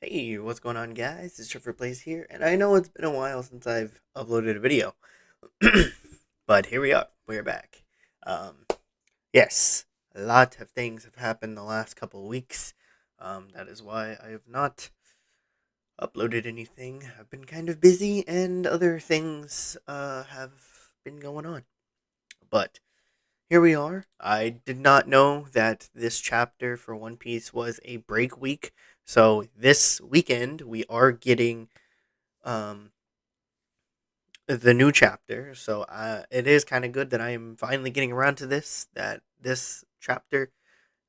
Hey, what's going on, guys? It's Trevor Plays here, and I know it's been a while since I've uploaded a video, but here we are. We're back. Um, yes, a lot of things have happened the last couple of weeks. That is why I have not uploaded anything. I've been kind of busy, and other things have been going on. But here we are. I did not know that this chapter for One Piece was a break week, so this weekend we are getting um the new chapter. So it is kind of good that I am finally getting around to this. That this chapter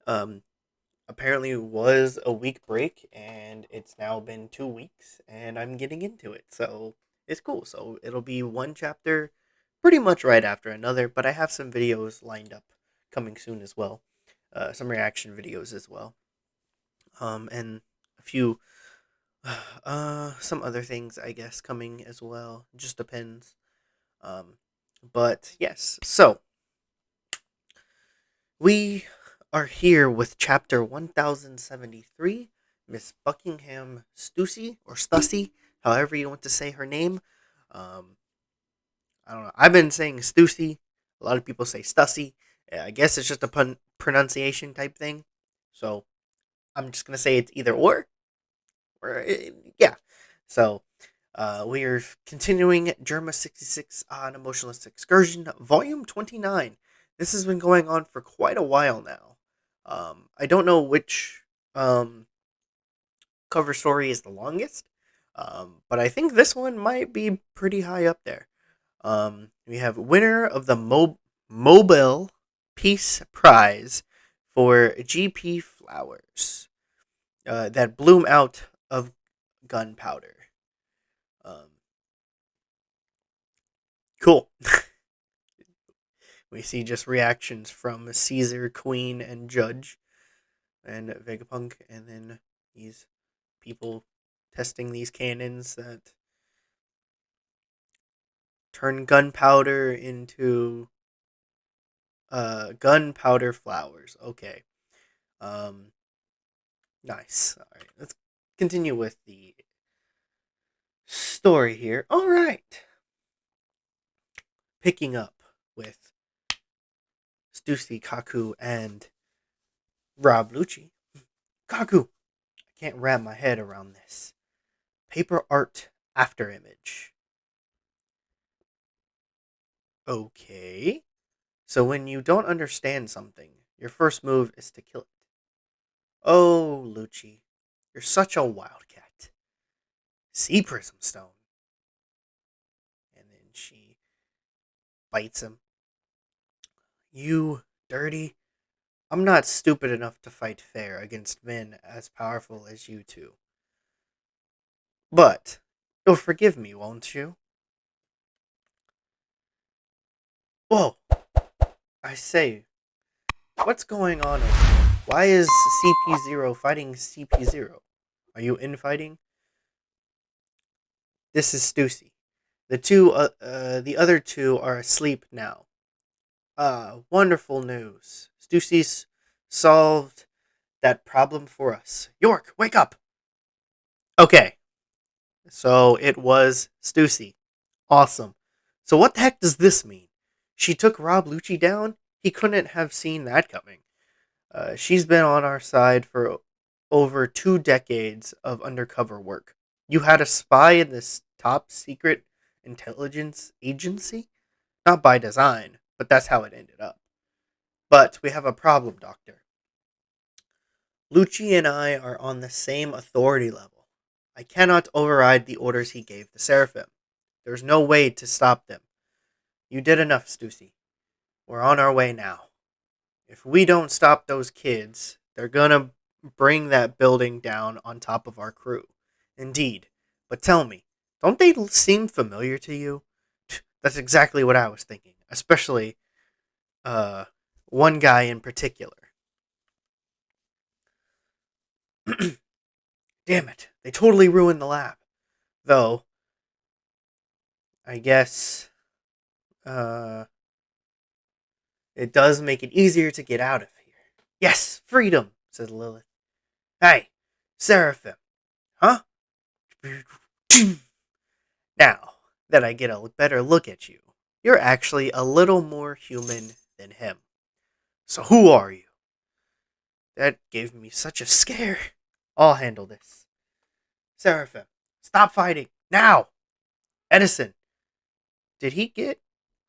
um apparently was a week break, and it's now been 2 weeks, and I'm getting into it. So it's cool. So it'll be one chapter pretty much right after another. But I have some videos lined up coming soon as well. Some reaction videos as well. And a few some other things I guess coming as well. Just depends. Um, but yes, so we are here with chapter 1073, Miss Buckingham Stussy, or Stussy, however you want to say her name. Um, I don't know. I've been saying Stussy. A lot of people say Stussy. I guess it's just a pronunciation type thing. So I'm just going to say it's either yeah. So we are continuing Germa 66 on Emotionless Excursion, Volume 29. This has been going on for quite a while now. I don't know which cover story is the longest, but I think this one might be pretty high up there. We have winner of the Mobile Peace Prize for GP flowers that bloom out of gunpowder. Um, cool. We see just reactions from Caesar, Queen, and Judge, and Vegapunk, and then these people testing these cannons that turn gunpowder into gunpowder flowers. Okay. Um, nice. All right, let's continue with the story here. All right. Picking up with Stussy, Kaku, and Rob Lucci. Kaku, I can't wrap my head around this. Paper art after image. Okay. So when you don't understand something, your first move is to kill it. Oh, Lucci, you're such a wildcat. Sea Prism Stone. And then she bites him. You dirty. I'm not stupid enough to fight fair against men as powerful as you two. But you'll forgive me, won't you? Whoa, I say, what's going on over here? Why is CP0 fighting CP0? Are you infighting? This is Stussy. The other two are asleep now. Wonderful news. Stussy's solved that problem for us. York, wake up! Okay, so it was Stussy. Awesome. So what the heck does this mean? She took Rob Lucci down? He couldn't have seen that coming. She's been on our side for over 2 decades of undercover work. You had a spy in this top secret intelligence agency? Not by design, but that's how it ended up. But we have a problem, Doctor. Lucci and I are on the same authority level. I cannot override the orders he gave the Seraphim. There's no way to stop them. You did enough, Stussy. We're on our way now. If we don't stop those kids, they're gonna bring that building down on top of our crew. Indeed. But tell me, don't they seem familiar to you? That's exactly what I was thinking. Especially, uh, one guy in particular. Damn it. They totally ruined the lab. Though, I guess, uh, it does make it easier to get out of here. Yes, freedom, says Lilith. Hey, Seraphim. Huh? Now that I get a better look at you, you're actually a little more human than him. So who are you? That gave me such a scare. I'll handle this. Seraphim, stop fighting. Now! Edison, did he get...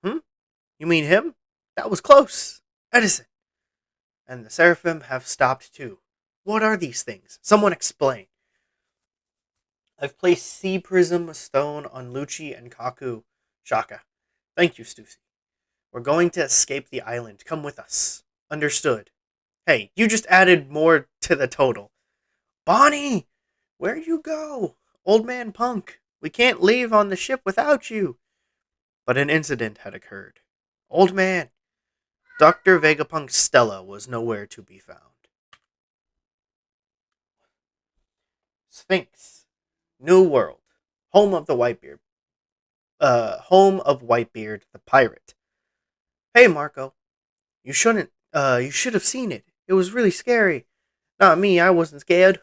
Hmm? You mean him? That was close. Edison. And the Seraphim have stopped too. What are these things? Someone explain. I've placed Sea Prism Stone on Lucci and Kaku Shaka. Thank you, Stussy. We're going to escape the island. Come with us. Understood. Hey, you just added more to the total. Bonnie! Where'd you go? Old man Punk. We can't leave on the ship without you. But an incident had occurred. Old man. Dr. Vegapunk's Stella was nowhere to be found. Sphinx. New World. Home of the Whitebeard. Home of Whitebeard the pirate. Hey, Marco. You should have seen it. It was really scary. Not me, I wasn't scared.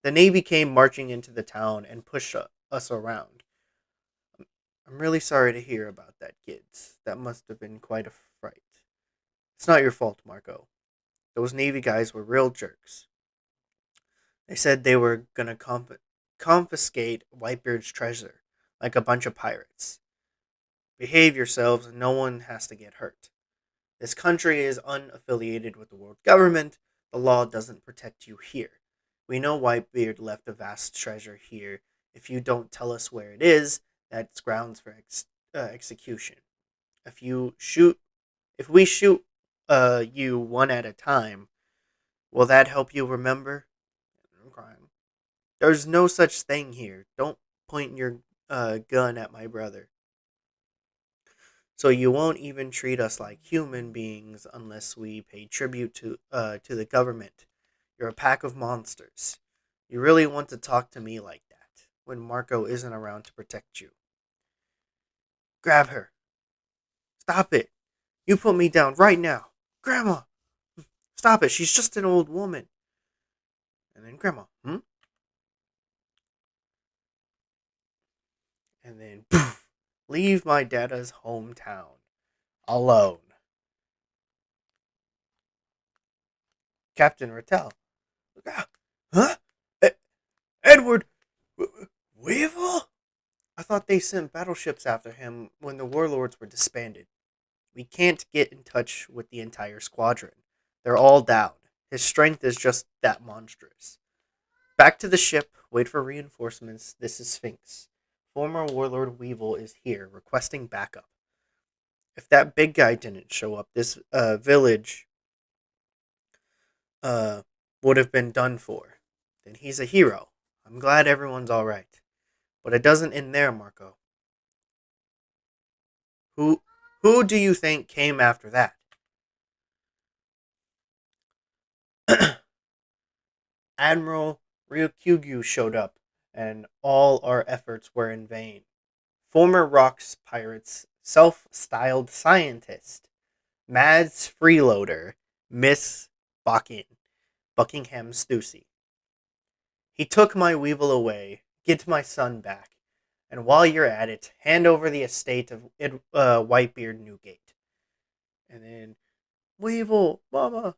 The Navy came marching into the town and pushed us around. I'm really sorry to hear about that, kids. That must have been quite a fright. It's not your fault, Marco. Those Navy guys were real jerks. They said they were gonna confiscate Whitebeard's treasure, like a bunch of pirates. Behave yourselves and no one has to get hurt. This country is unaffiliated with the world government. The law doesn't protect you here. We know Whitebeard left a vast treasure here. If you don't tell us where it is, that's grounds for execution. If you shoot, if we shoot you one at a time, will that help you remember? I'm crying. There's no such thing here. Don't point your gun at my brother. So you won't even treat us like human beings unless we pay tribute to the government. You're a pack of monsters. You really want to talk to me like that when Marco isn't around to protect you. Grab her. Stop it. You put me down right now. Grandma, stop it. She's just an old woman. And then Grandma, And then poof, leave my dada's hometown alone. Captain Rattel. Huh? Edward Weevil? I thought they sent battleships after him when the warlords were disbanded. We can't get in touch with the entire squadron. They're all down. His strength is just that monstrous. Back to the ship. Wait for reinforcements. This is Sphinx. Former Warlord Weevil is here, requesting backup. If that big guy didn't show up, this village uh, would have been done for. Then he's a hero. I'm glad everyone's alright. But it doesn't end there, Marco. Who who do you think came after that? Admiral Ryukyugyu showed up, and all our efforts were in vain. Former Rocks Pirates self-styled scientist, Mads freeloader, Miss Buckingham Stussy. He took my Weevil away, get my son back, and while you're at it, hand over the estate of Whitebeard Newgate. And then, Weevil, Mama,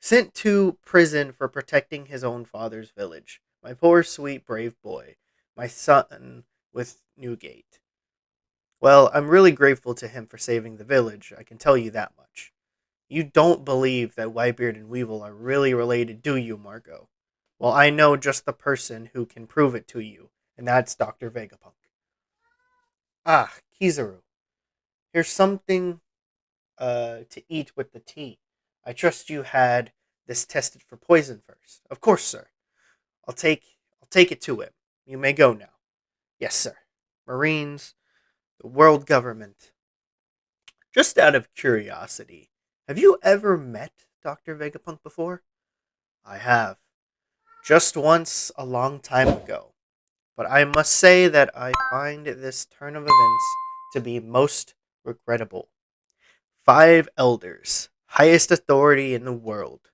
sent to prison for protecting his own father's village. My poor, sweet, brave boy. My son with Newgate. Well, I'm really grateful to him for saving the village, I can tell you that much. You don't believe that Whitebeard and Weevil are really related, do you, Marco? Well, I know just the person who can prove it to you, and that's Dr. Vegapunk. Ah, Kizaru. Here's something to eat with the tea. I trust you had this tested for poison first. Of course, sir. I'll take it to him. You may go now. Yes, sir. Marines, the world government. Just out of curiosity, have you ever met Dr. Vegapunk before? I have. Just once a long time ago. But I must say that I find this turn of events to be most regrettable. 5 elders, highest authority in the world.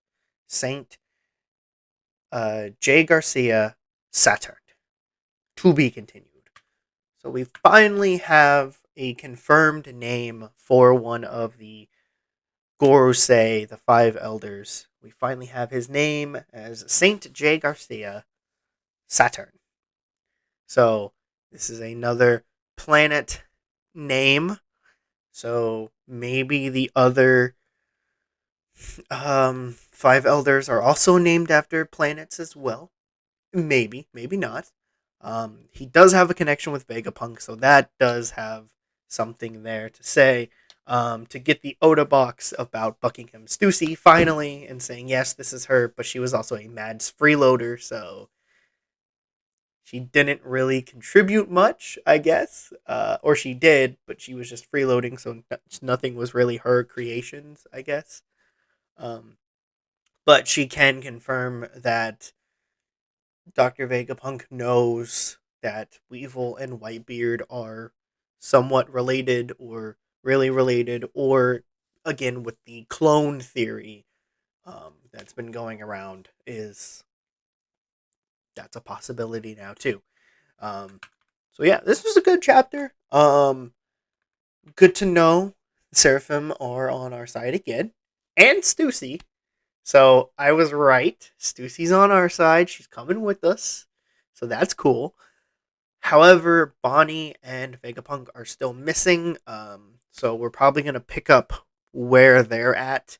Saint J. Garcia, Saturn. To be continued. So we finally have a confirmed name for one of the Gorosei, the five elders. We finally have his name as Saint J. Garcia, Saturn. So this is another planet name. So maybe the other five elders are also named after planets as well. Maybe, maybe not. He does have a connection with Vegapunk, so that does have something there to say. To get the Oda box about Buckingham Stussy finally and saying, yes, this is her, but she was also a Mads freeloader, so she didn't really contribute much, I guess. Or she did, but she was just freeloading, so nothing was really her creations, I guess. Um, but she can confirm that Dr. Vegapunk knows that Weevil and Whitebeard are somewhat related or really related, or again with the clone theory that's been going around, is that's a possibility now too. Um, so yeah, this was a good chapter. Good to know Seraphim are on our side again, and Stussy. So I was right. Stussy's on our side. She's coming with us. So that's cool. However, Bonnie and Vegapunk are still missing. So we're probably going to pick up where they're at.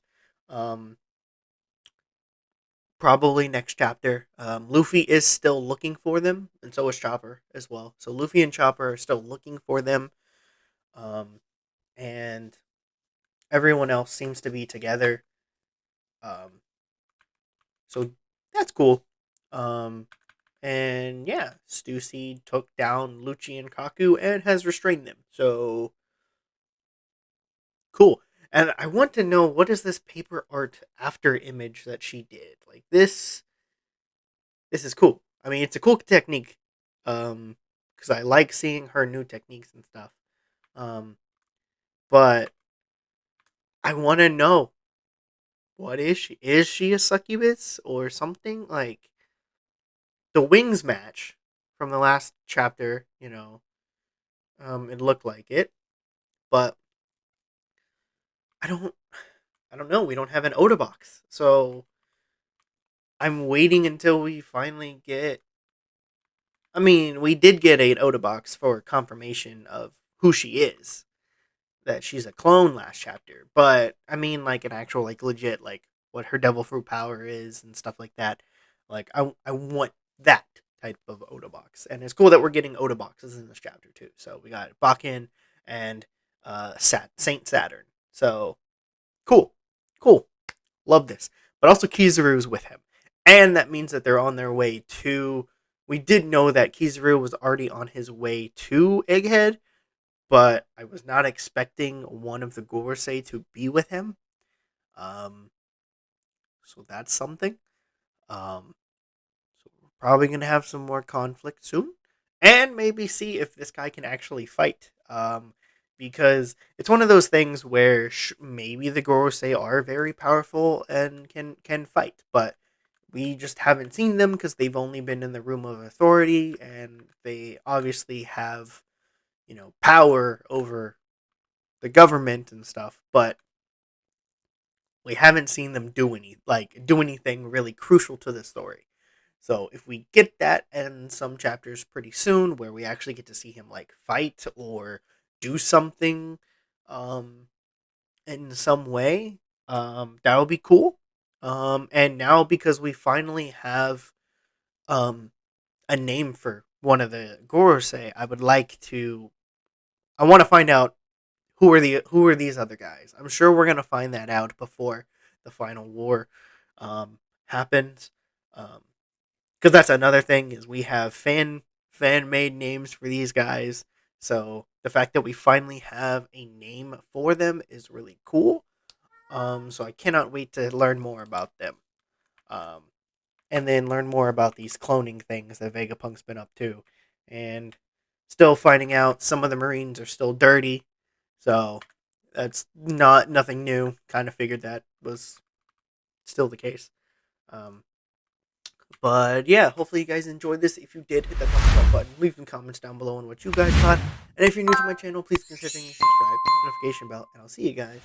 Probably next chapter. Luffy is still looking for them, and so is Chopper as well. So Luffy and Chopper are still looking for them. And everyone else seems to be together. Um, so that's cool. Um, and yeah, Stussy took down Lucci and Kaku and has restrained them. So cool. And I want to know, what is this paper art after image that she did? Like this is cool. I mean, it's a cool technique. Because I like seeing her new techniques and stuff. Um, but I want to know, what is she? Is she a succubus or something? Like the wings match from the last chapter, it looked like it, but I don't I don't know. We don't have an Oda box. So I'm waiting until we finally get. I mean, we did get an Oda box for confirmation of who she is, that she's a clone last chapter. But I mean, like an actual, like legit, like what her devil fruit power is and stuff like that. Like I want that type of Oda box, and it's cool that we're getting Oda boxes in this chapter too. So we got Bakken and Saint Saturn. So cool, cool. Love this. But also Kizaru's with him. And that means that they're on their way to. We did know that Kizaru was already on his way to Egghead, but I was not expecting one of the Gorosei to be with him. Um, so that's something. Um, so we're probably going to have some more conflict soon. And maybe see if this guy can actually fight. Because it's one of those things where maybe the Gorosei are very powerful and can fight, but we just haven't seen them because they've only been in the room of authority, and they obviously have, power over the government and stuff, but we haven't seen them do anything really crucial to the story. So if we get that in some chapters pretty soon, where we actually get to see him like fight or do something, um, in some way, that would be cool. And now because we finally have um a name for one of the Gorosei, I want to find out who are these other guys. I'm sure we're gonna find that out before the final war happens. Because that's another thing, is we have fan made names for these guys. So the fact that we finally have a name for them is really cool. So I cannot wait to learn more about them. Um, and then learn more about these cloning things that Vegapunk's been up to. And still finding out some of the Marines are still dirty. So that's nothing new. Kind of figured that was still the case. Um, But yeah, hopefully you guys enjoyed this. If you did, hit that thumbs up button, leave some comments down below on what you guys thought. And if you're new to my channel, please consider hitting the subscribe, notification bell, and I'll see you guys